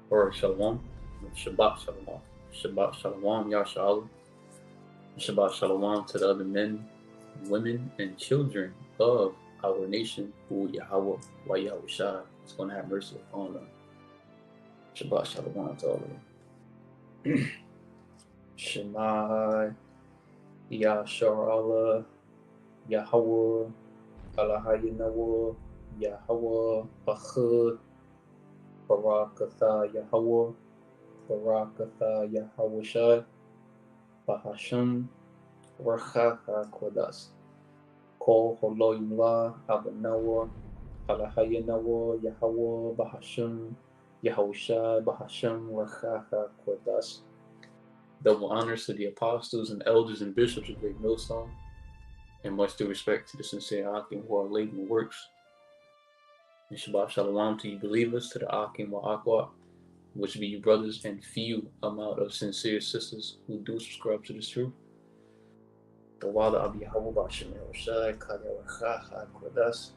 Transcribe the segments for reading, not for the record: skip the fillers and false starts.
Or Shalom, Shabbat Shalom, Shabbat Shalom, Yahshua, Shabbat Shalom to the other men, women, and children of our nation, who Yahawah YAHAWASHI is going to have mercy upon them. Shabbat Shalom to all of them. Shema, Yahshua, Yahawah, NAWA, Yahawah, BARAK Yahawah, BARAK YAHAWASHI, BAHASHAM, HAQADASH, Halalyam, NAWA, NAWA, Yahawah, BAHASHAM, Yahawashi, BAHASHAM, HAQADASH. Double honors to the apostles and elders and bishops of Great Millstone, and much due respect to the sincere Akim who are laden works. And Shabbat Shalom to you believers, to the Ahdamwamyam, which be you brothers and few amount of sincere sisters who do subscribe to this truth. The Wada Abi Hawabashim HAQADASH.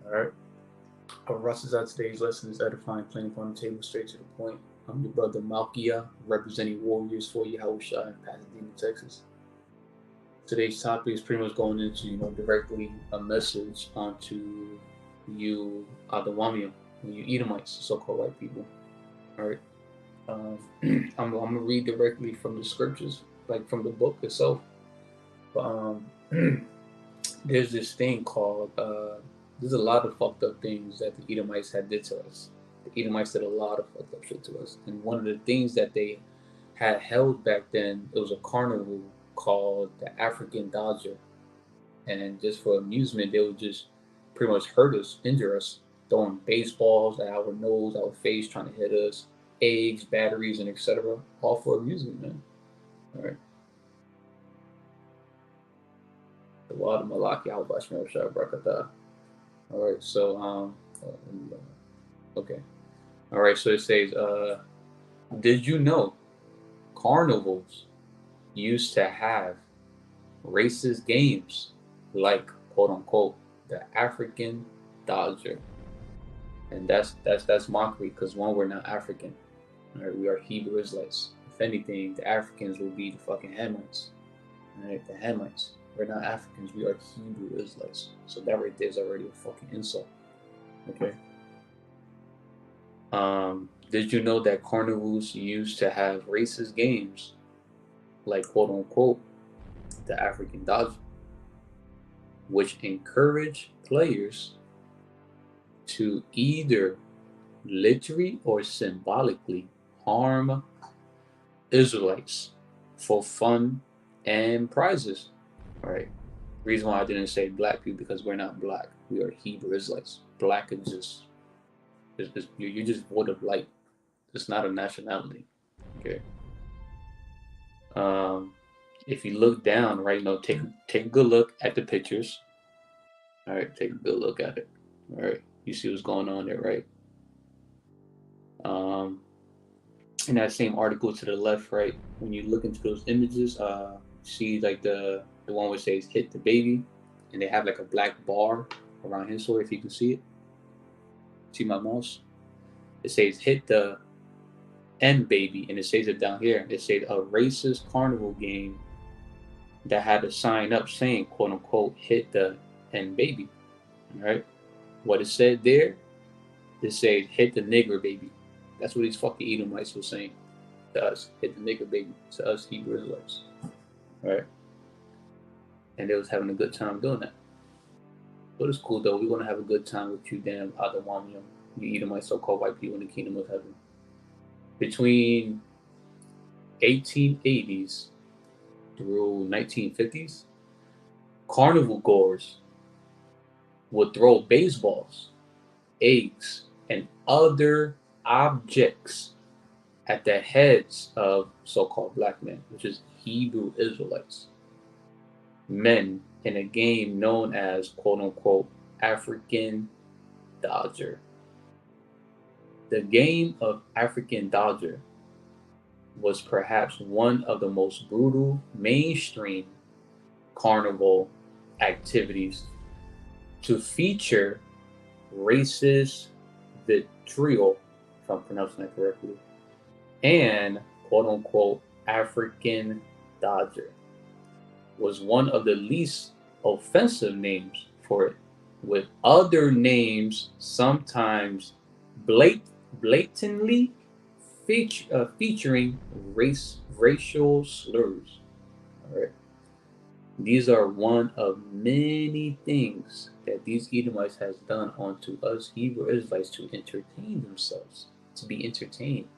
Alright. Our Rasazat today's lesson is edifying, plain upon the table, straight to the point. I'm your brother Malkia, representing Warriors for YAHAWASHI in Pasadena, Texas. Today's topic is pretty much going into, directly a message onto you Ahdamwamyam, you Edomites, so-called white people. All right. I'm gonna read directly from the scriptures, like from the book itself. But there's this thing called there's a lot of fucked up things that the Edomites had did to us. The Edomites did a lot of fucked up shit to us, and one of the things that they had held back then, it was a carnival called the African Dodger, and just for amusement, they would just pretty much hurt us, injure us, throwing baseballs at our nose, our face, trying to hit us, eggs, batteries, and etc. All for amusement, man. All right. The water Malaki AHBA. All right. So okay. All right. So it says, did you know carnivals used to have racist games like, quote unquote, the African Dodger? And that's mockery, because one, we're not African. All right, we are Hebrew Israelites. If anything, the Africans will be the fucking Hamites. All right, the Hamites. We're not Africans, we are Hebrew Israelites. So that right there is already a fucking insult. Okay. Did you know that carnivals used to have racist games like, quote unquote, the African Dodger, which encourage players to either literally or symbolically harm Israelites for fun and prizes? All right. Reason why I didn't say black people, because we're not black. We are Hebrew Israelites. Black is just, you're just void of light. It's not a nationality. Okay. If you look down right now, take a good look at the pictures. All right, take a good look at it. All right, you see what's going on there, right? In that same article to the left, right, when you look into those images, see like the one where it says "hit the baby," and they have like a black bar around his sword. If you can see it, see my mouse. It says "hit the N baby," and it says it down here. It says a racist carnival game that had a sign up saying, quote unquote, "hit the N baby." All right, what it said there, it says "hit the nigger baby." That's what these fucking Edomites were saying to us. Hit the nigger baby to us Hebrew Israelites. All right, and they was having a good time doing that. But it's cool though. We're gonna have a good time with you, damn Ahdamwamyam, you Edomites, so-called white people in the kingdom of heaven. Between 1880s through 1950s, carnival goers would throw baseballs, eggs, and other objects at the heads of so-called black men, which is Hebrew Israelites, men, in a game known as, quote unquote, African Dodger. The game of African Dodger was perhaps one of the most brutal mainstream carnival activities to feature racist trio, if I'm pronouncing that correctly, and quote unquote African Dodger was one of the least offensive names for it, with other names sometimes blatantly featuring racial slurs. All right. These are one of many things that these Edomites has done onto us Hebrew Israelites to entertain themselves, to be entertained.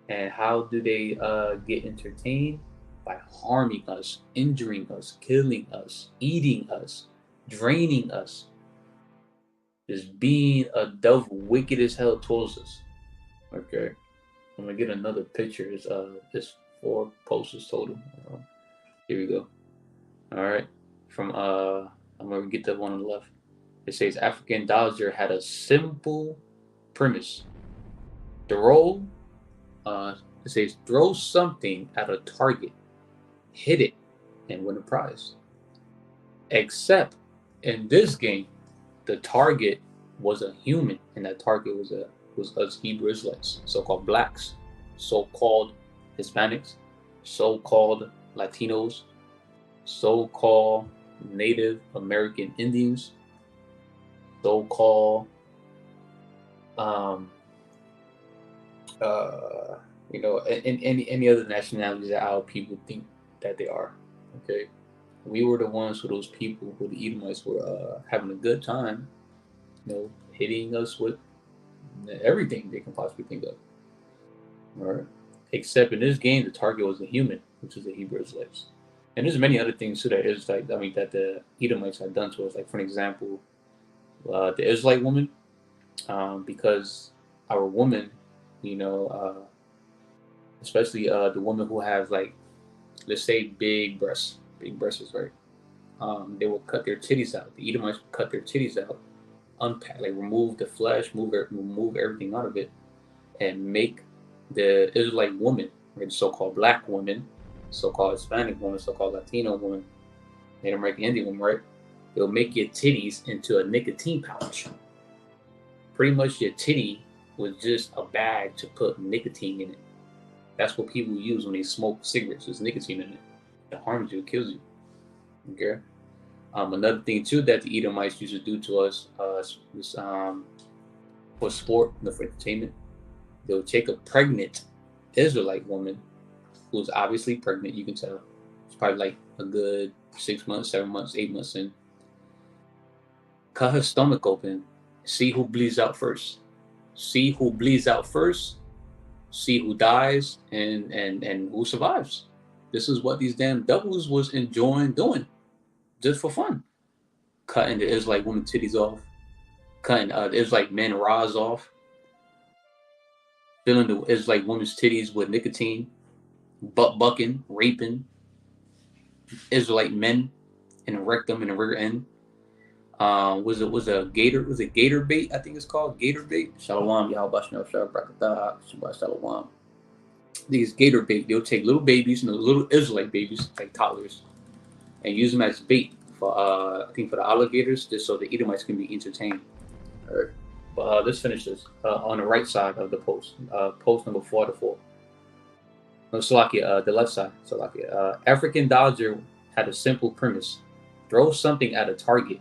And how do they get entertained? By harming us, injuring us, killing us, eating us, draining us, just being a devil, wicked as hell towards us. Okay, I'm gonna get another picture. It's 4 posters total. Here we go. All right, from I'm gonna get the one on the left. It says African Dodger had a simple premise. Throw, it says throw something at a target, hit it, and win a prize. Except in this game, the target was a human, and that target was us Hebrew Israelites, so-called blacks, so-called Hispanics, so-called Latinos, so-called Native American Indians, so-called any other nationalities that our people think that they are. Okay, we were the ones who those people who the Edomites were having a good time, hitting us with everything they can possibly think of. All right, except in this game, the target was a human, which is the Hebrew Israelites. And there's many other things too that that the Edomites had done to us. Like for example, the Israelite woman, because our woman, especially the woman who has let's say big breasts, right? They will cut their titties out. The Edomites would cut their titties out, unpack, remove the flesh, remove everything out of it, and make the Israelite woman, right, so-called black woman, so-called Hispanic woman, so-called Latino woman, Native American Indian woman, right? They'll make your titties into a nicotine pouch. Pretty much your titty was just a bag to put nicotine in it. That's what people use when they smoke cigarettes. There's nicotine in it. It harms you. It kills you. Okay. Another thing too that the Edomites used to do to us was for sport, for entertainment. They'll take a pregnant Israelite woman who's obviously pregnant. You can tell it's probably a good 6 months, 7 months, 8 months in. Cut her stomach open. See who bleeds out first. See who bleeds out first. See who dies and who survives. This is what these damn devils was enjoying doing, just for fun. Cutting the Israelite woman titties off, cutting the Israelite men rahs off, filling the Israelite woman's titties with nicotine, butt bucking, raping Israelite men and erect them in the rear end. Was it gator bait? I think it's called gator bait. Shalom, YAHAWASHI, AHTHAH, Shabbat Shalom. These gator bait, they'll take little babies, little Israelite babies, like toddlers, and use them as bait for I think for the alligators, just so the Edomites can be entertained. All right. But let's finish this on the right side of the post. Post number 4 to 4. No, Salakia, the left side. Salakia. African Dodger had a simple premise: throw something at a target,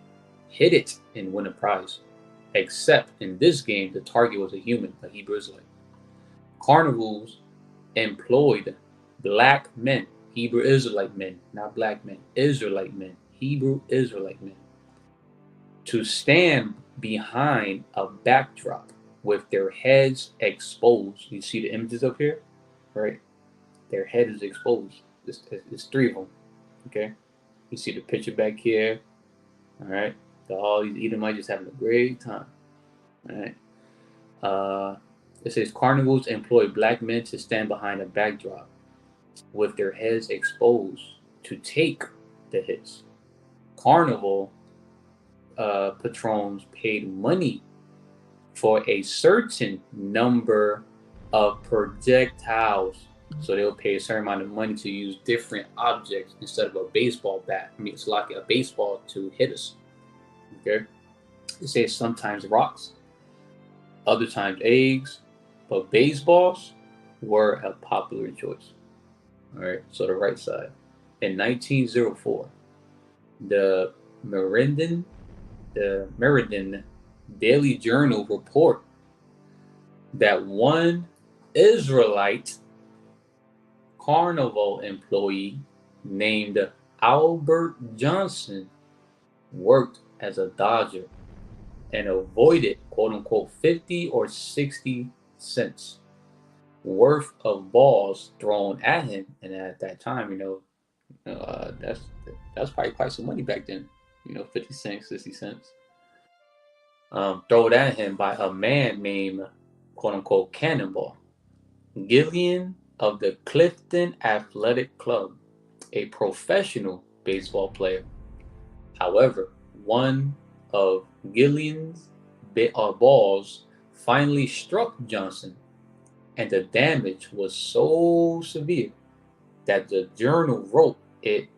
hit it, and win a prize. Except in this game, the target was a human, a Hebrew Israelite. Carnivals employed black men, Hebrew Israelite men, not black men, Israelite men, Hebrew Israelite men, to stand behind a backdrop with their heads exposed. You see the images up here, right? Their head is exposed. There's 3 of them. Okay, you see the picture back here. All right, all these Edomites just having a great time. All right. It says carnivals employ black men to stand behind a backdrop with their heads exposed to take the hits. Carnival patrons paid money for a certain number of projectiles. So they'll pay a certain amount of money to use different objects instead of a baseball bat. I mean, it's like a baseball to hit us. Okay. It says sometimes rocks. other times eggs, but baseballs were a popular choice. All right, so the right side. In 1904, the Meriden Daily Journal report that one Israelite carnival employee named Albert Johnson worked as a dodger and avoided quote unquote 50 or 60 cents worth of balls thrown at him. And at that time, that's probably quite some money back then. 50 cents, 60 cents. Thrown at him by a man named quote unquote Cannonball Gillian of the Clifton Athletic Club, a professional baseball player. However, one of Gillian's balls finally struck Johnson, and the damage was so severe that the journal wrote it.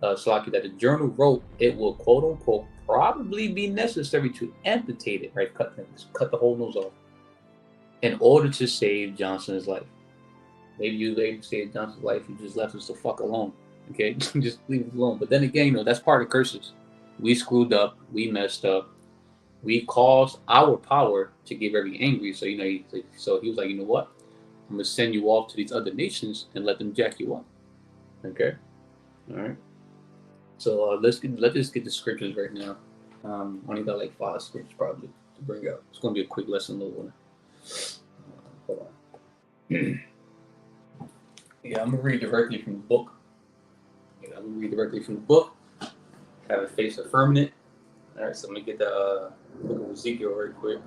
Will quote unquote probably be necessary to amputate it, right? Cut the whole nose off in order to save Johnson's life. Maybe you saved Johnson's life. You just left us the fuck alone. Okay, just leave it alone. But then again, that's part of curses. We screwed up. We messed up. We caused our power to get very angry. So so he was like, you know what? I'm gonna send you off to these other nations and let them jack you up. Okay, all right. So let's just get the scriptures right now. Only got like 5 scriptures probably to bring out. It's gonna be a quick lesson, little one. Hold on. Yeah, I'm gonna read directly from the book. Have it face a firmament. All right, so let me get the book of Ezekiel right quick.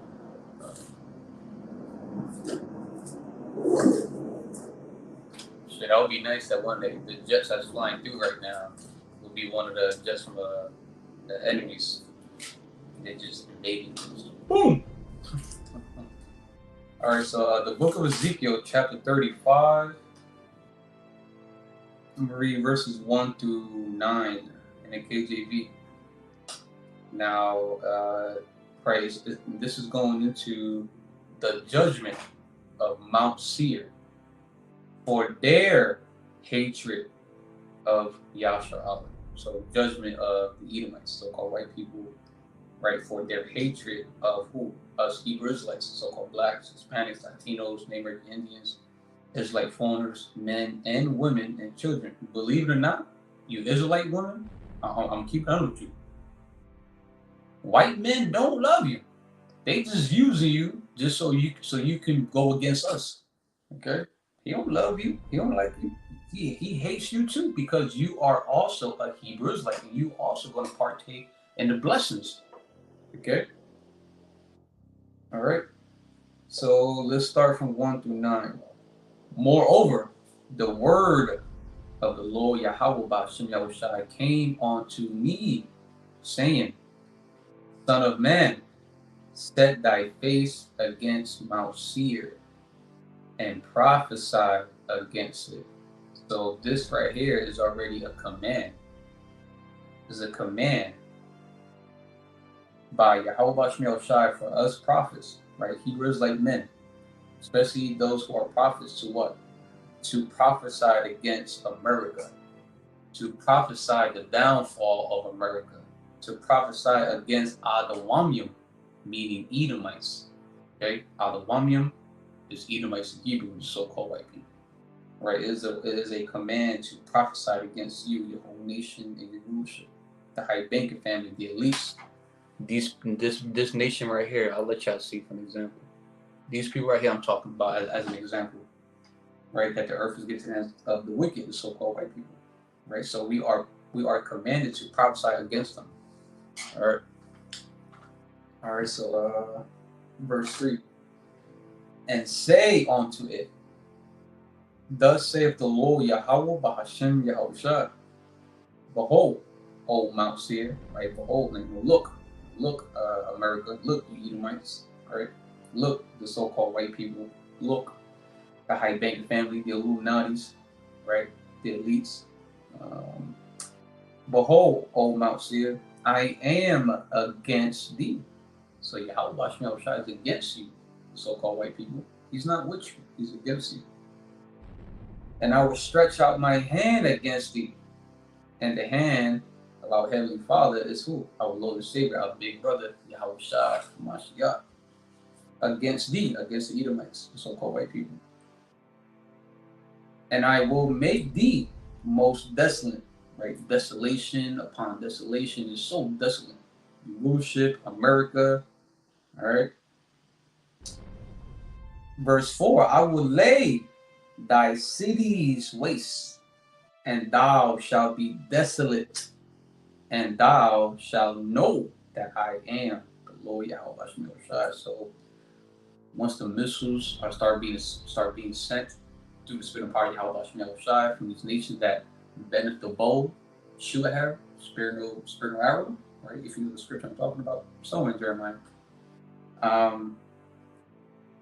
Shit, that would be nice that one day the jets that's flying through right now will be one of the jets from the enemies. They just invading. Boom! All right, so the book of Ezekiel, chapter 35. I'm going to read verses 1 through 9 in the KJV. Now, this is going into the judgment of Mount Seir for their hatred of Yahshua. So, judgment of the Edomites, so-called white people, right, for their hatred of who? Us Hebrew Israelites, so-called blacks, Hispanics, Latinos, Native American Indians, Israelite foreigners, men and women and children. Believe it or not, you Israelite women, I'm keeping on with you. White men don't love you. They just using you just so you can go against us. Okay? He don't love you. He don't like you. He hates you too because you are also a Hebrew Israelite and you also going to partake in the blessings. Okay? All right. So let's start from 1 through 9. Moreover, the word of the Lord YAHAWAH BAHASHAM YAHWASHI came unto me, saying, Son of man, set thy face against Mount Seir and prophesy against it. So this right here is already a command. It's a command by YAHAWAH BAHASHAM YAHWASHI for us prophets, right? Hebrews like men, especially those who are prophets, to what? To prophesy against America, to prophesy the downfall of America, to prophesy against Ahdamwamyam, meaning Edomites. Okay, Ahdamwamyam is Edomites in Hebrew, so-called white people. Right? It is a command to prophesy against you, your whole nation, and your rulership. The high-banking family, the elites. This nation right here, I'll let y'all see for an example. These people right here I'm talking about as an example, right? That the earth is getting to the hands of the wicked, the so-called white people, right? So we are commanded to prophesy against them. All right. So verse 3, and say unto it, thus saith the Lord YAHAWAH BAHASHAM YAHWASHI, behold, O Mount Seir, right? Behold, and look, America, look, you Edomites, right? Look, the so-called white people. Look, the high-banking family, the Illuminatis, right? The elites. Behold, O Mount Seir, I am against thee. So YAHAWAH BAHASHAM YAHWASHI is against you. so-called white people. He's not with you. He's against you. And I will stretch out my hand against thee. And the hand of our Heavenly Father is who? Our Lord and Savior, our big brother, YAHAWASHI, Mashiach, against thee, against the Edomites, the so-called white people. And I will make thee most desolate, right? Desolation upon desolation is so desolate. You worship America, all right? Verse 4, I will lay thy cities waste, and thou shalt be desolate, and thou shalt know that I am the Lord YAHAWASHI. So once the missiles start being sent through the Spirit and power of YAHAWASHI from these nations that bendeth the bow, shoot at her, spiritual arrow, right? If you know the scripture I'm talking about, somewhere in Jeremiah.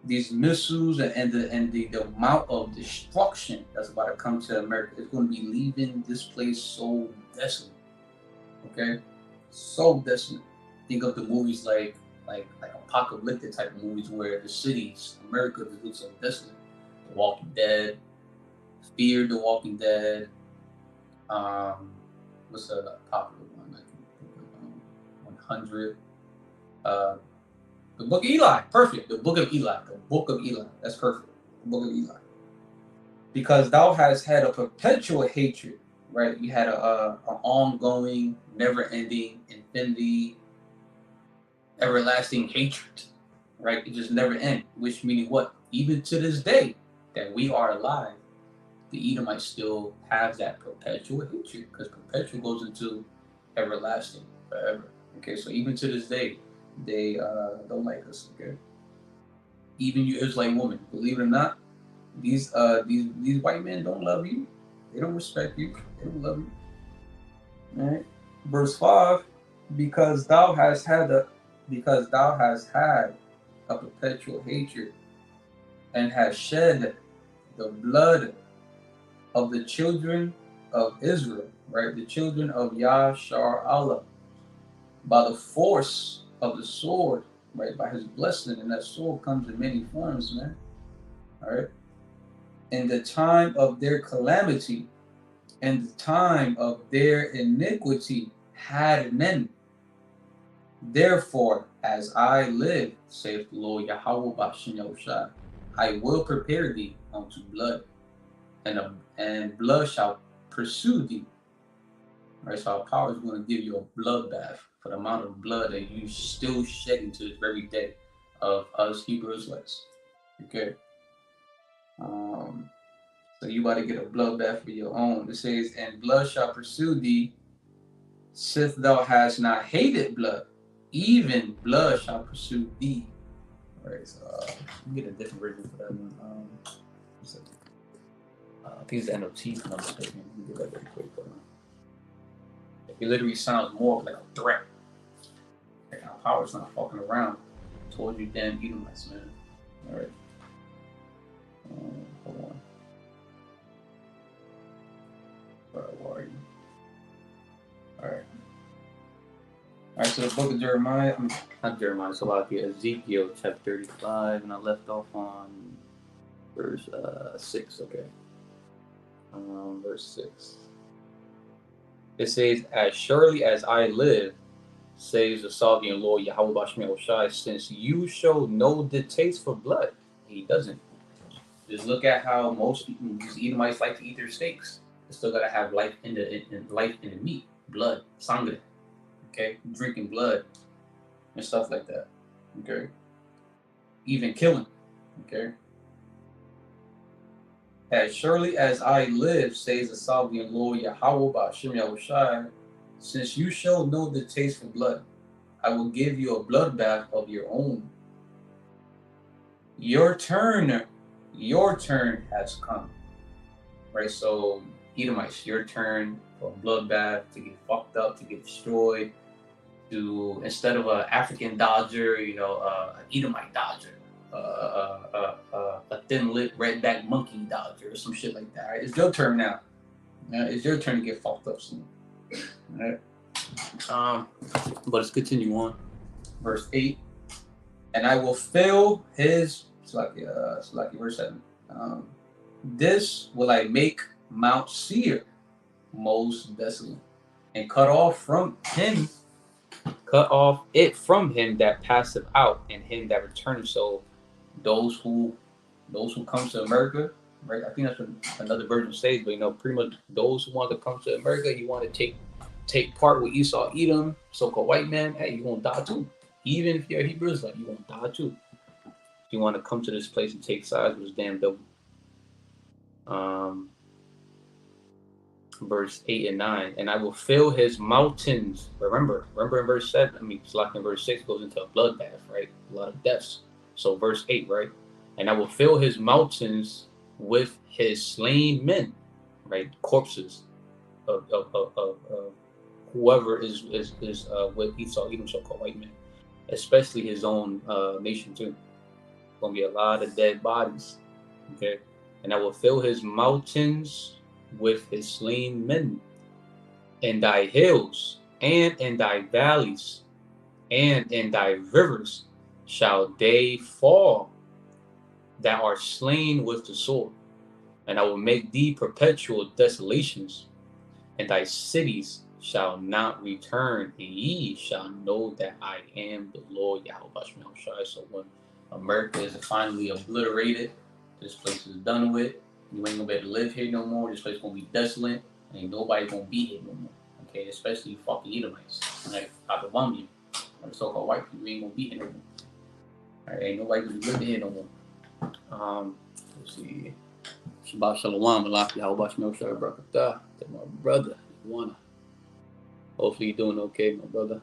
These missiles and the amount of destruction that's about to come to America is going to be leaving this place so desolate. Okay, so desolate. Think of the movies like apocalyptic type of movies where the cities, America, just looks so desolate. The Walking Dead, Fear the Walking Dead. What's a popular one? I can think of 100. The Book of Eli, perfect. The Book of Eli, that's perfect. The Book of Eli, because thou hast had a perpetual hatred, right? You had an ongoing, never-ending, infinity, everlasting hatred, right? It just never ends. Which meaning what? Even to this day that we are alive, the Edomites still have that perpetual hatred, because perpetual goes into everlasting, forever. Okay, so even to this day, they don't like us. Okay, even you Israelite woman, believe it or not, these white men don't love you. They don't respect you. They don't love you. All right. Verse 5: because thou hast had a perpetual hatred, and hast shed the blood of the children of Israel, right? The children of YAHSHAR, by the force of the sword, right? By his blessing, and that sword comes in many forms, man. All right. In the time of their calamity, and the time of their iniquity had men. Therefore, as I live, saith the Lord YAHAWAH, I will prepare thee unto blood, and blood shall pursue thee. Right, so our power is going to give you a bloodbath for the amount of blood that you still shedding to this very day of us Hebrew Israelites. Okay. So you about to get a bloodbath for your own. It says, and blood shall pursue thee, sith thou hast not hated blood, even blood shall pursue thee. All right, so let me get a different version for that one. I think it's the NOT, if I'm not mistaken. Let me get that very quick. It literally sounds more like a threat. Like our power's not fucking around towards you damn Edomites, man. All right. Hold on. Where are you? All right. All right, so the book of Jeremiah, not Jeremiah, so about the Ezekiel chapter 35, and I left off on verse 6, okay. Verse 6. It says, as surely as I live, says the sovereign Lord YAHAWASHI, since you show no distaste for blood. He doesn't. Just look at how most these Edomites like to eat their steaks. They still gotta have life in the meat, blood, sangre. Okay, drinking blood and stuff like that. Okay, even killing. Okay. As surely as I live, says the sovereign Lord YAHAWASHI, since you show no distaste for blood, I will give you a bloodbath of your own. Your turn has come. Right, so Edomites, your turn for a bloodbath, to get fucked up, to get destroyed, to, instead of an African dodger, you know, an Edomite dodger. A thin-lipped redback monkey dodger or some shit like that. Right? It's your turn now. It's your turn to get fucked up soon. All right. But let's continue on. Verse 8. And I will fill his, it's like verse 7. This will I make Mount Seir most desolate, and cut off it from him that passeth out, and him that returneth. So those who come to America, right? I think that's what another version says, but pretty much those who want to come to America, you want to take part with Esau, Edom, so-called white man, hey, you're gonna die too. Even if you're a Hebrew Israelite, you're gonna die too. If you want to come to this place and take sides with this damn devil. Verse 8 and 9, and I will fill his mountains. Remember in verse 7, it's like in verse 6 goes into a bloodbath, right? A lot of deaths. So verse 8, right? And I will fill his mountains with his slain men, right? Corpses of whoever is with Esau, even so-called white men, especially his own nation too. Gonna be a lot of dead bodies. Okay, and I will fill his mountains with his slain men, in thy hills and in thy valleys and in thy rivers shall they fall that are slain with the sword. And I will make thee perpetual desolations, and thy cities shall not return, and ye shall know that I am the Lord YAHAWASHI. So when America is finally obliterated, this place is done with. You ain't gonna be able to live here no more. This place gonna be desolate. Ain't nobody gonna be here no more. Okay, especially you fucking Edomites. Right? Ahdamwamyam, or the so-called white people, ain't gonna be here no more. Alright, ain't nobody gonna be living here no more. Let's see. Shabbat Shalom, YAHAWASHI, 𝐉𝐄𝐅𝐄. My brother, Wanna. Hopefully you're doing okay, my brother.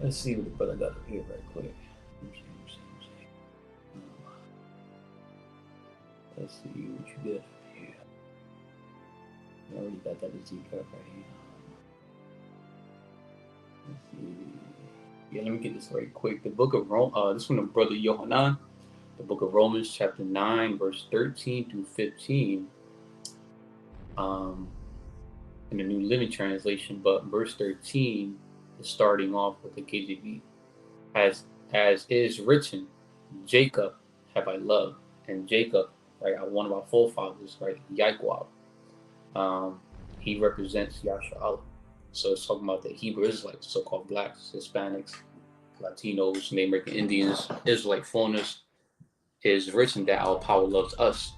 Let's see what the brother got up here right quick. Let's see what you did here. I already got that Z cup right here. Let's see. Yeah, let me get this right quick. The book of Rome, this one the brother Yohanan. The book of Romans, chapter 9, verse 13 through 15. In the New Living Translation, but verse 13 is starting off with the KJV. As is written, Jacob have I loved, and Jacob, right, one of our forefathers, right, Yaahweh. He represents Yahshua. So it's talking about the Hebrew Israelites, so-called blacks, Hispanics, Latinos, Native American Indians, Israelite foreigners. It is written that our power loves us,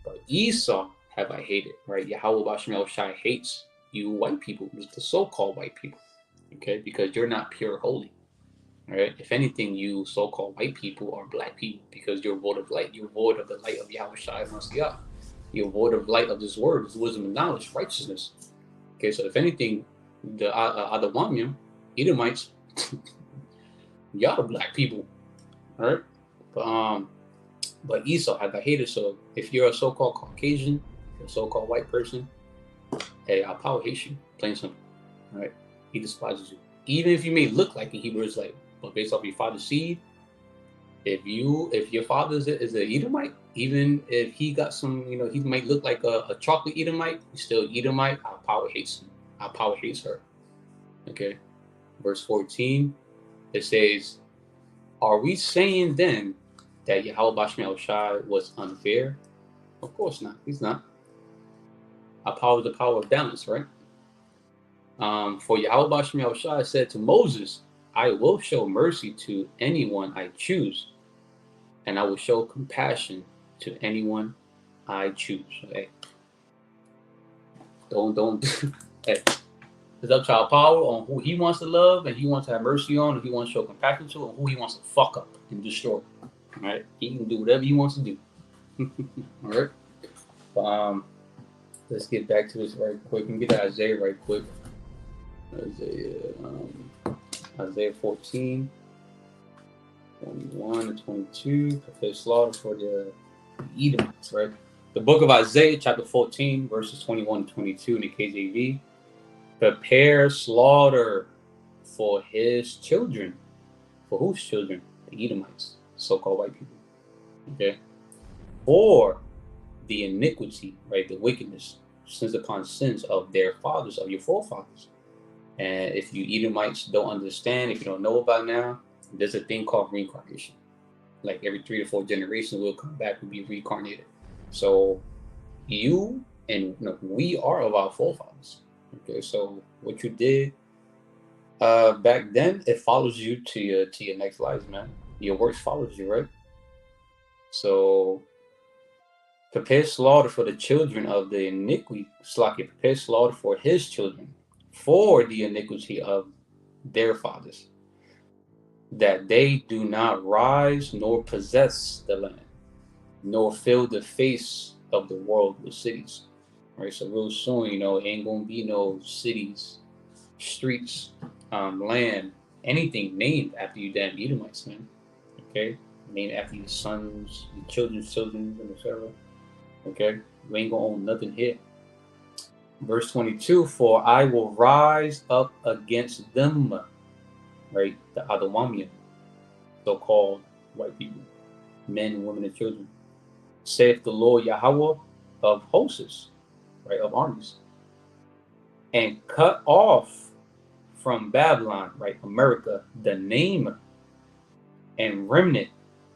but Esau have I hated, right? YAHAWASHI hates you white people, the so-called white people, okay? Because you're not pure holy, right? If anything, you so-called white people are black people because you're void of light. You're void of the light of YAHWASHI. You're void of light of this word, this wisdom and knowledge, righteousness. Okay, so if anything, the Ahdamwamyam, Edomites, y'all the black people, all right? But Esau have I hated. So if you're a so-called Caucasian, a so-called white person, hey, our power hates you, plain simple, right? He despises you. Even if you may look like a Hebrew Israelite, but based off your father's seed, if your father is an Edomite, even if he got some, he might look like a chocolate Edomite, he's still Edomite. Our power hates him. Our power hates her. Okay, verse 14, it says, "Are we saying then that YAHAWASHI was unfair? Of course not. He's not. Our power is the power of balance, right? For YAHAWASHI said to Moses, I will show mercy to anyone I choose, and I will show compassion to anyone I choose." Okay? Don't. Hey, it's up to our power on who he wants to love and he wants to have mercy on, and he wants to show compassion to, and who he wants to fuck up and destroy. All right? He can do whatever he wants to do. All right? But, let's get back to this right quick and get to Isaiah right quick. Isaiah 14, 21 and 22. Prepare slaughter for the Edomites, right? The book of Isaiah, chapter 14, verses 21 and 22 in the KJV. Prepare slaughter for his children. For whose children? The Edomites, so-called white people. Okay? For the iniquity, right? The wickedness, sins upon sins of their fathers, of your forefathers. And if you Edomites don't understand, if you don't know about now, there's a thing called reincarnation. Like every 3 to 4 generations, we'll come back and be reincarnated. So you and we are of our forefathers. Okay, so what you did back then, it follows you to your next lives, man. Your works follows you, right? So prepare slaughter for the children of the iniquity. Prepare slaughter for his children, for the iniquity of their fathers, that they do not rise nor possess the land, nor fill the face of the world with cities. Right. So real soon, ain't gonna be no cities, streets, land, anything named after you damn Edomites, man. Okay, named after your sons, your children's children, and etc. Okay, we ain't gonna own nothing here. Verse 22: For I will rise up against them, right? The Ahdamwamyam, so-called white people, men, women, and children, saith the Lord Yahawah of hosts, right, of armies, and cut off from Babylon, right, America, the name and remnant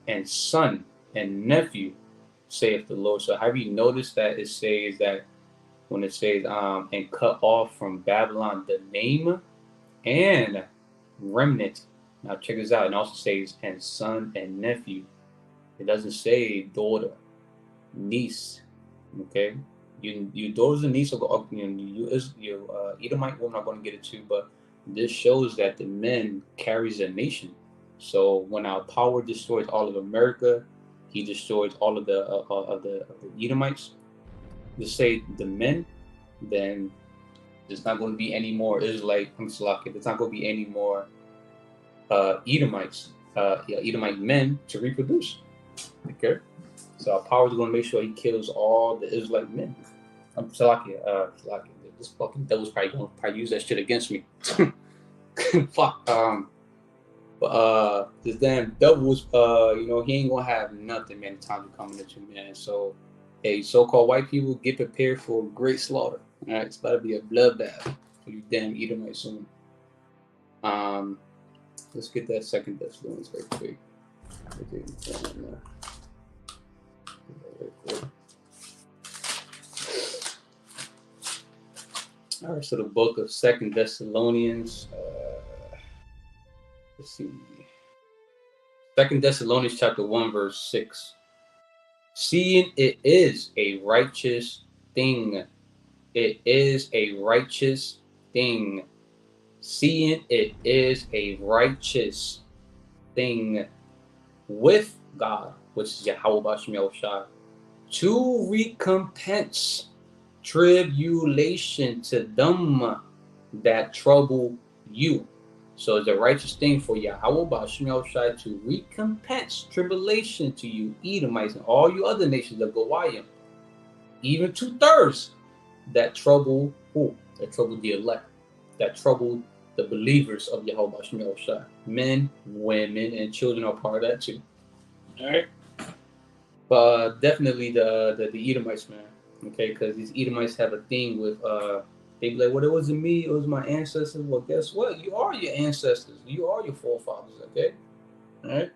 and son and nephew, saith the Lord. So have you noticed that it says that when it says and cut off from Babylon the name and remnant? Now check this out. It also says and son and nephew. It doesn't say daughter, niece. Okay, your daughters and niece will go up. You Edomite woman are going to get it too, but this shows that the men carries a nation. So when our power destroys all of America, he destroys all of the Edomites. To say the men, then there's not going to be any more Israelite. There's not going to be any more Edomites, Edomite men to reproduce. Okay, so our power is going to make sure he kills all the Israelite men. This fucking devil's probably going to use that shit against me. Fuck. But this damn devil was, he ain't gonna have nothing, man. The time coming at you, man. So, hey, so-called white people, get prepared for great slaughter. All right, it's about to be a bloodbath for you damn Edomites soon. Let's get that second Thessalonians very quick. All right, so the book of 2 Thessalonians. Let's see. 2 Thessalonians chapter 1, verse 6. Seeing it is a righteous thing. It is a righteous thing. Seeing it is a righteous thing with God, which is YAHAWASHI, to recompense tribulation to them that trouble you. So it's a righteous thing for YAHAWASHI to recompense tribulation to you, Edomites, and all you other nations of Goliath, even 2/3 that trouble who? That trouble the elect, that trouble the believers of YAHAWASHI. Men, women, and children are part of that too. All right, but definitely the Edomites, man. Okay, because these Edomites have a thing with they be like, well, it wasn't me, it was my ancestors. Well, guess what? You are your ancestors. You are your forefathers, okay? All right?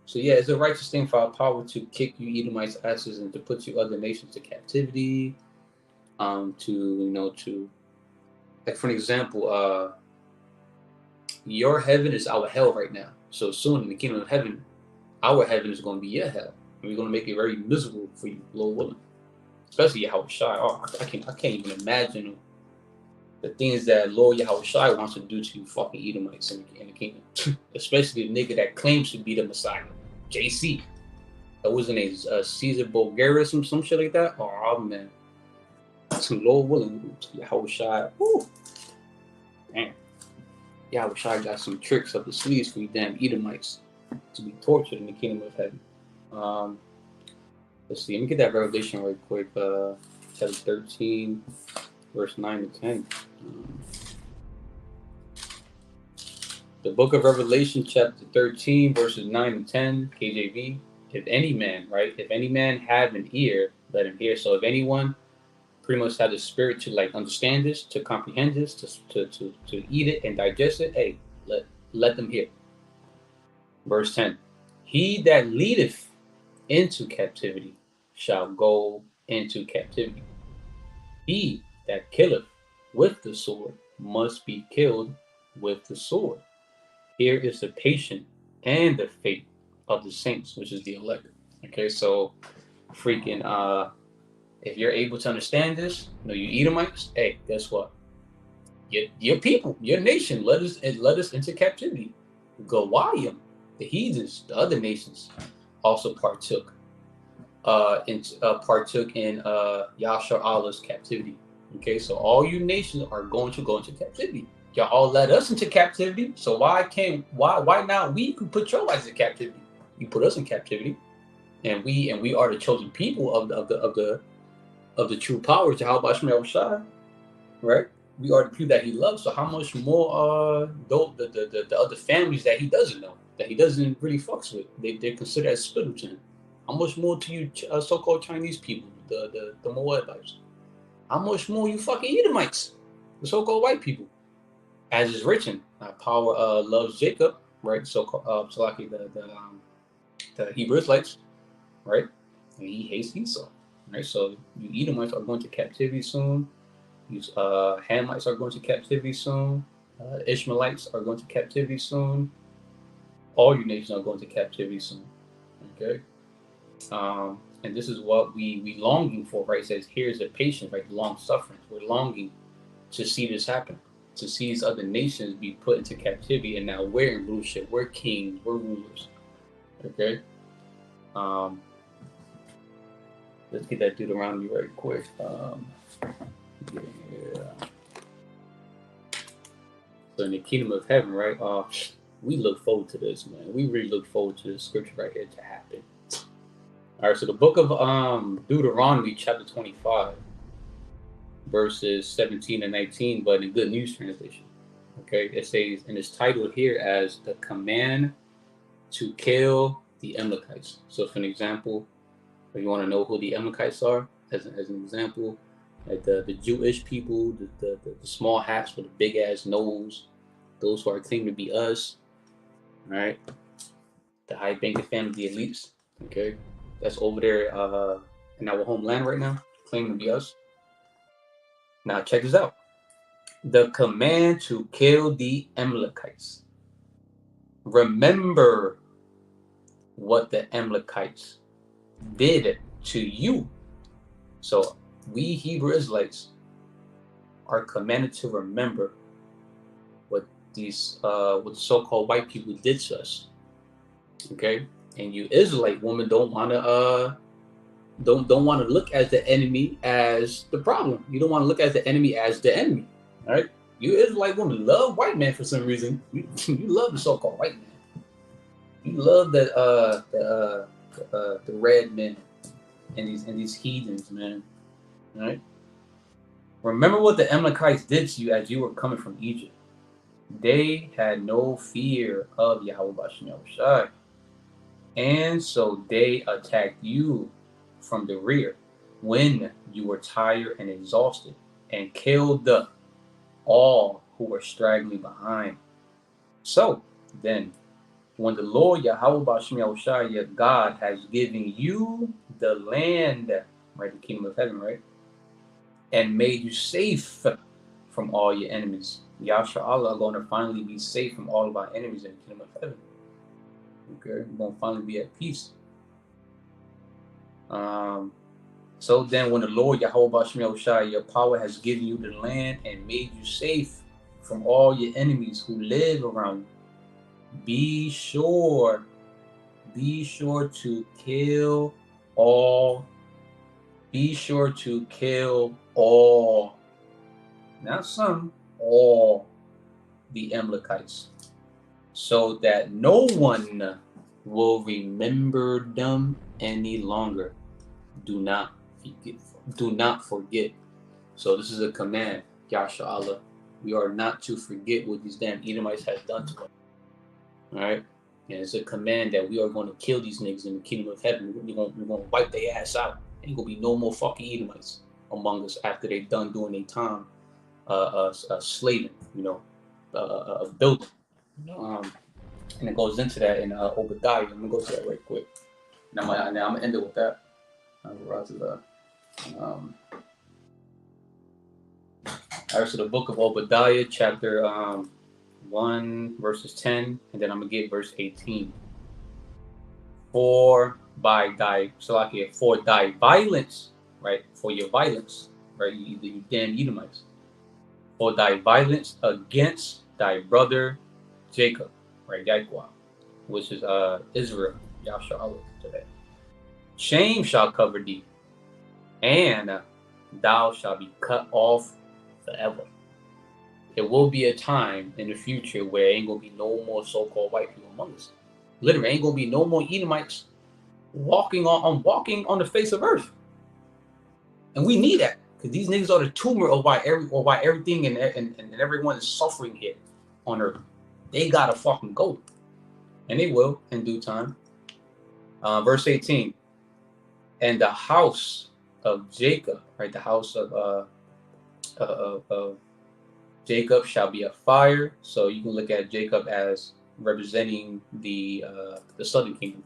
So, yeah, it's a righteous thing for our power to kick you Edomites' asses and to put you other nations to captivity. To, like, for an example, your heaven is our hell right now. So soon in the kingdom of heaven, our heaven is going to be your hell. And we're going to make it very miserable for you, Lord willing. Especially YAHAWASHI. Oh, I can't even imagine the things that Lord YAHAWASHI wants to do to you fucking Edomites in the kingdom. Especially the nigga that claims to be the Messiah, JC. That was his name, Caesar Bulgaria, some shit like that. Oh man, Lord willing, YAHAWASHI. Woo. Damn, YAHAWASHI got some tricks up the sleeves for you damn Edomites to be tortured in the kingdom of heaven. Let's see. Let me get that Revelation right quick. Chapter 13, verse 9 to 10. The book of Revelation, chapter 13, verses 9 and 10, KJV. If any man, right? If any man have an ear, let him hear. So if anyone pretty much have the spirit to like understand this, to comprehend this, to eat it and digest it, hey, let them hear. Verse 10. He that leadeth into captivity shall go into captivity. He that killeth with the sword must be killed with the sword. Here is the patience and the faith of the saints, which is the elect. Okay, so freaking if you're able to understand this, you Edomites, hey, guess what? Your people, your nation, let us into captivity. YAHAWAH, the heathens, the other nations, also partook in Yahshua Allah's captivity. Okay, so all you nations are going to go into captivity. Y'all all let us into captivity. So why not we can put your lives in captivity? You put us in captivity, and we are the chosen people of the true powers, YAHAWASHI, right? We are the people that he loves. So how much more the other families that he doesn't know, that he doesn't really fucks with, they're considered as spittle to him. How much more to you so-called Chinese people, the Moabites? How much more you fucking Edomites, the so-called white people? As is written, power loves Jacob, right? So like the Hebrew Israelites, right? And he hates Esau, right? So you Edomites are going to captivity soon. You Hamites are going to captivity soon. Ishmaelites are going to captivity soon. All you nations are going to captivity soon. Okay. And this is what we longing for, right? It says here's the patience, right? Long suffering. We're longing to see this happen, to see these other nations be put into captivity, and now we're in rulership. We're kings. We're rulers. Okay. Let's get that Deuteronomy right quick. So in the kingdom of heaven, right? We look forward to this, man. We really look forward to this scripture right here to happen. All right, so the book of Deuteronomy, chapter 25, verses 17 and 19, but in Good News Translation. Okay, it says, and it's titled here as the command to kill the Amalekites. So for an example, if you want to know who the Amalekites are, as an example, like the Jewish people, the small hats with the big ass nose, those who are claiming to be us, right? The high banking family, the elites, okay? That's over there in our homeland right now, claiming to be us. Now check this out. The command to kill the Amalekites. Remember what the Amalekites did to you. So we Hebrew Israelites are commanded to remember what these what the so-called white people did to us. Okay, and you Israelite women don't want to look at the enemy as the problem. You don't want to look at the enemy as the enemy. All right, you Israelite women love white men for some reason. You love the so-called white man. You love the red men and these heathens, man. All right. Remember what the Amalekites did to you as you were coming from Egypt. They had no fear of YAHAWASHI, and so they attacked you from the rear when you were tired and exhausted, and killed all who were straggling behind. So then, when the Lord YAHAWASHI, your God, has given you the land, right, the kingdom of heaven, right, and made you safe from all your enemies, Yahshua Allah are going to finally be safe from all of our enemies in the kingdom of heaven. Okay, we're going to finally be at peace. So then, when the Lord YAHAWASHI, your power, has given you the land and made you safe from all your enemies who live around you, be sure to kill all. Be sure to kill all, not some, all the Amalekites, so that no one will remember them any longer. Do not forget. So this is a command, Yahshua Allah. We are not to forget what these damn Edomites have done to us. All right? And it's a command that we are going to kill these niggas in the kingdom of heaven. We're going to wipe their ass out. Ain't going to be no more fucking Edomites. among us after they done doing their time slaving, building. And it goes into that in Obadiah. I'm gonna go to that right quick. Now I'm gonna end it with that. Alright, so the book of Obadiah, chapter 1, verses 10, and then I'm gonna get verse 18. For thy violence, right? For your violence, right? You damn Edomites. For thy violence against thy brother Jacob, right? YAHWAH, which is Israel, Yahshua today. Shame shall cover thee, and thou shalt be cut off forever. There will be a time in the future where ain't gonna be no more so-called white people among us. Literally, ain't gonna be no more Edomites walking on the face of earth. And we need that, because these niggas are the tumor of why everything and everyone is suffering here on earth. They gotta fucking go, and they will in due time. Verse 18. And the house of Jacob, right? The house of Jacob shall be a fire. So you can look at Jacob as representing the southern kingdom.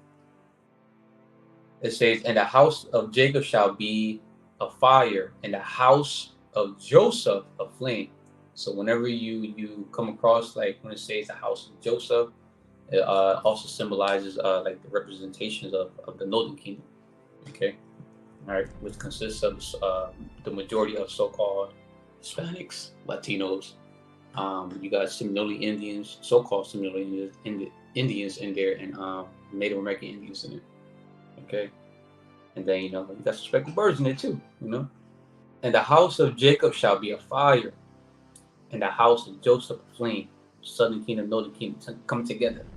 It says, and the house of Jacob shall be a fire, and the house of Joseph a flame. So whenever you come across, like when it says the house of Joseph, it also symbolizes like the representations of the northern kingdom. Okay, all right, which consists of the majority of so-called Hispanics, Latinos. You got Seminole Indians, so-called Seminole Indians in there, and Native American Indians in it. Okay, and then you got some speckled birds in it too. And the house of Jacob shall be a fire, and the house of Joseph a flame. Southern kingdom, northern kingdom come together.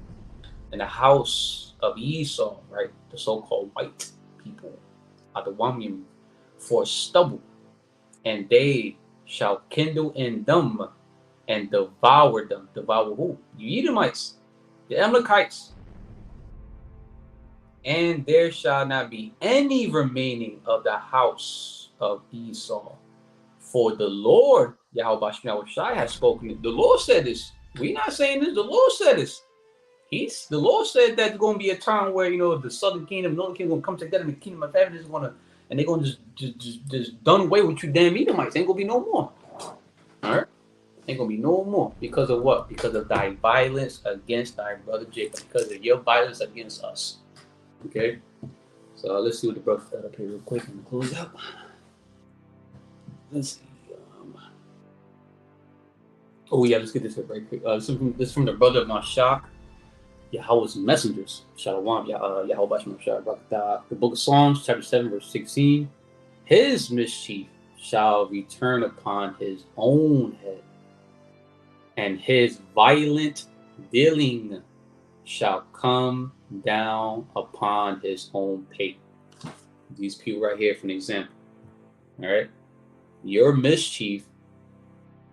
And the house of Esau, right, the so-called white people, Ahdamwamyam, for stubble, and they shall kindle in them and devour them. Devour who? You Edomites, the Amalekites. And there shall not be any remaining of the house of Esau. For the Lord, YAHAWASHI, has spoken it. The Lord said this. We're not saying this. The Lord said this. The Lord said that there's going to be a time where, the southern kingdom, northern kingdom, going to come together, and the kingdom of heaven is going to, and they're going to just done away with you damn Edomites. Ain't going to be no more. All right? Ain't going to be no more. Because of what? Because of thy violence against thy brother Jacob. Because of your violence against us. Okay? So let's see what the brother got up here real quick and close out. Let's see. Oh yeah, let's get this here right quick. This is from the brother of Mashak, Yahweh's messengers. Shalom, Yahawah. The book of Psalms, chapter 7, verse 16. His mischief shall return upon his own head, and his violent dealing shall come down upon his own pate. These people right here for an example. All right, your mischief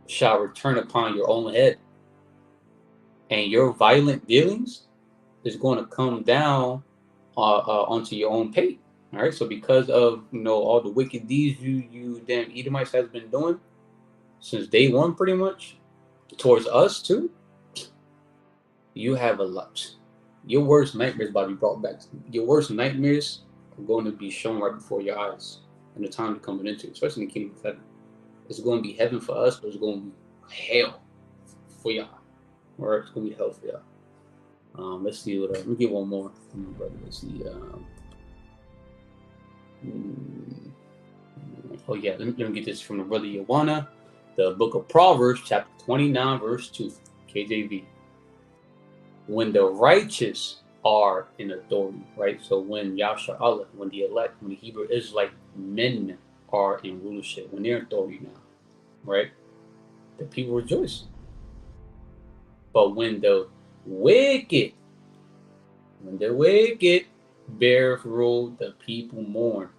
shall return upon your own head, and your violent dealings is going to come down onto your own pate. All right, so because of all the wicked deeds you damn Edomites has been doing since day one, pretty much towards us too, you have a lot. Your worst nightmares about to be brought back. Your worst nightmares are going to be shown right before your eyes in the time you're coming into, especially in the kingdom of heaven. It's going to be heaven for us, but it's going to be hell for y'all. All right, it's going to be hell for y'all. Let's see what. Let me get one more from my brother. Let's see. Oh yeah, let me get this from the brother Yawana. The book of Proverbs, chapter 29, verse 2, KJV. When the righteous are in authority, right? So when Yahshua, when the elect, when the Hebrew Israelite men are in rulership, when they're in authority now, right? The people rejoice. But when the wicked bear rule, the people mourn.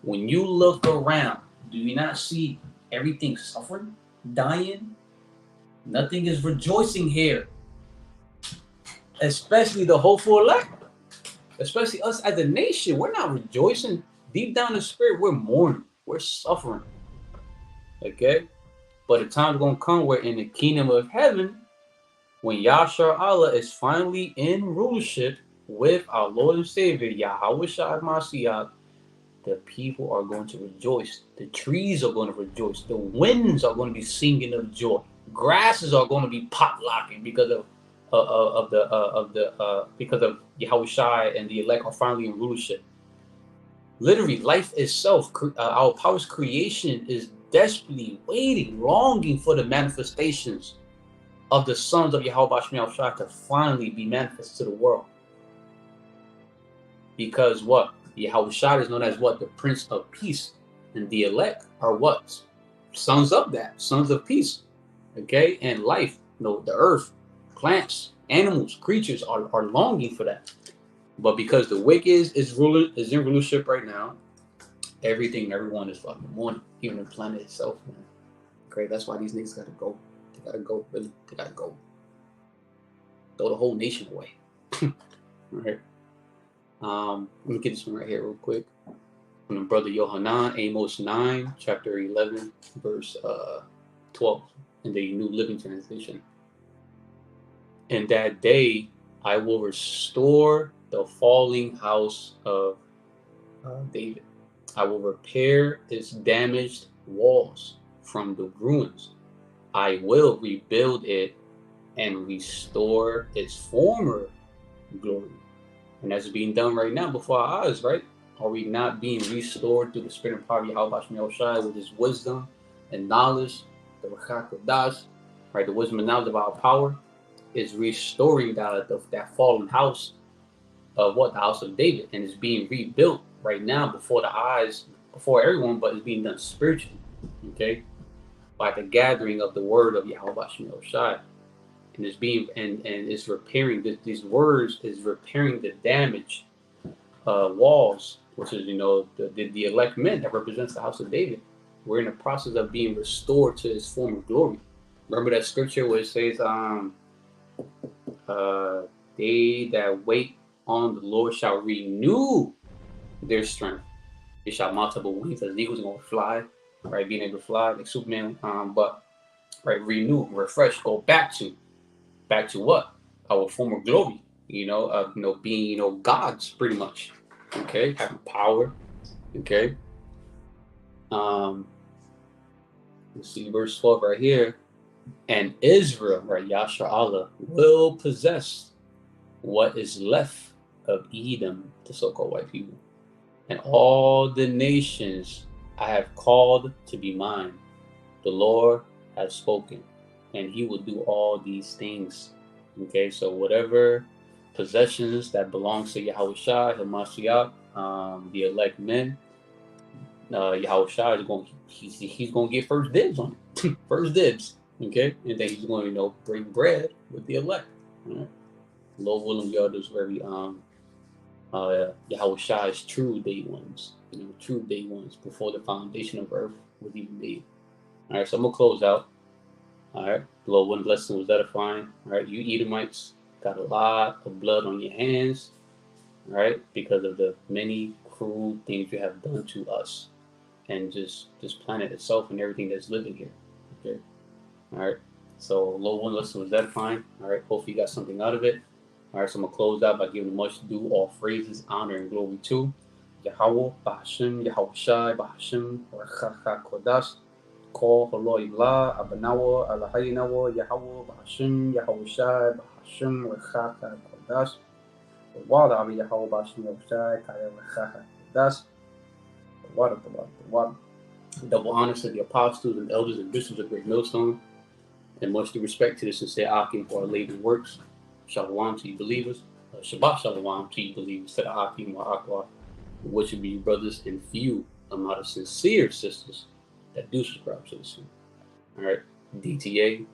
When you look around, do you not see everything suffering, dying? Nothing is rejoicing here. Especially the hopeful elect. Especially us as a nation. We're not rejoicing. Deep down in the spirit, we're mourning. We're suffering. Okay? But the time's going to come where in the kingdom of heaven, when Yahshua Allah is finally in rulership with our Lord and Savior, YAHAWASHI Mashiach, the people are going to rejoice. The trees are going to rejoice. The winds are going to be singing of joy. Grasses are going to be pop-locking because of Yahawashi and the elect are finally in rulership. Literally, life itself, our power's creation is desperately waiting, longing for the manifestations of the sons of Yahawah to finally be manifested to the world. Because what? Yahawashi is known as what? The Prince of Peace. And the elect are what? Sons of that. Sons of peace. Okay? And life, the earth, plants, animals, creatures are longing for that. But because the wicked is in rulership right now, everything and everyone is fucking mourning. Even the planet itself, man. Okay? That's why these niggas gotta go. They gotta go, really. They gotta go. Throw the whole nation away. Right? Let me get this one right here real quick. From the brother Yohanan, Amos 9, chapter 11, verse 12, in the New Living Translation. In that day, I will restore the falling house of David. I will repair its damaged walls from the ruins. I will rebuild it and restore its former glory. And that's being done right now before our eyes, right? Are we not being restored through the Spirit and power of YAHWH with his wisdom and knowledge, the HAQADASH, right? The wisdom and knowledge of our power is restoring that fallen house of what? The house of David. And it's being rebuilt right now before the eyes, before everyone, but it's being done spiritually, okay? By the gathering of the word of YAHWH. And it's being and it's repairing these words is repairing the damaged walls, which is the elect men that represents the house of David. We're in the process of being restored to his former glory. Remember that scripture where it says, they that wait on the Lord shall renew their strength. They shall mount up with wings as eagles, and gonna fly, right? Being able to fly like Superman, but right, renew, refresh, go back to what? Our former glory, being, gods, pretty much. Okay, having power. Okay. Let's see verse 12 right here. And Israel, right, Yahshua Allah, will possess what is left of Edom, the so-called white people. And all the nations I have called to be mine. The Lord has spoken, and he will do all these things. Okay, so whatever possessions that belongs to Yahawashi, Hamashiach, the elect men, Yahawashi is going. He's going to get first dibs on it. First dibs. Okay, and then he's going to bring bread with the elect. Right? Lord willing, we are those very Yahawashi's true day ones. True day ones before the foundation of earth was even made. All right, so I'm gonna close out. All right, Lord, one blessing was edifying. All right, you Edomites got a lot of blood on your hands. All right, because of the many cruel things you have done to us, and just this planet itself and everything that's living here. Okay, all right. So Lord, one lesson was edifying. All right, hopefully you got something out of it. All right, so I'm gonna close out by giving much due, all phrases, honor, and glory to Yahawah, BAHASHAM, YAHAWASHI, BAHASHAM, HAQADASH. Call Halalyam, AHDAMWamyam, NAWA, YAHAWAH, BAHASHAM, YAHAWASHI, BAHASHAM, HAQADASH. Water, YAHAWAH, BAHASHAM, HAQADASH. Water. Double honors to the apostles and elders and bishops of Great Millstone, and much due respect to the sincere Akim for our labor works. Shalom to you believers. Shabbat Shalom to you believers. To the Akim wa Akwa, which would be your brothers and few amount of sincere sisters that do subscribe to the soon. All right, DTA,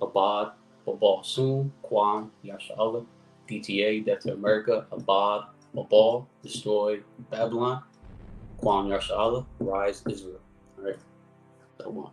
Abad, Babal soon, Quam, Yasha Allah, DTA, Death to America, Abad, Babal, destroy Babylon, Quam, Yasha Allah, rise Israel. All right, so on.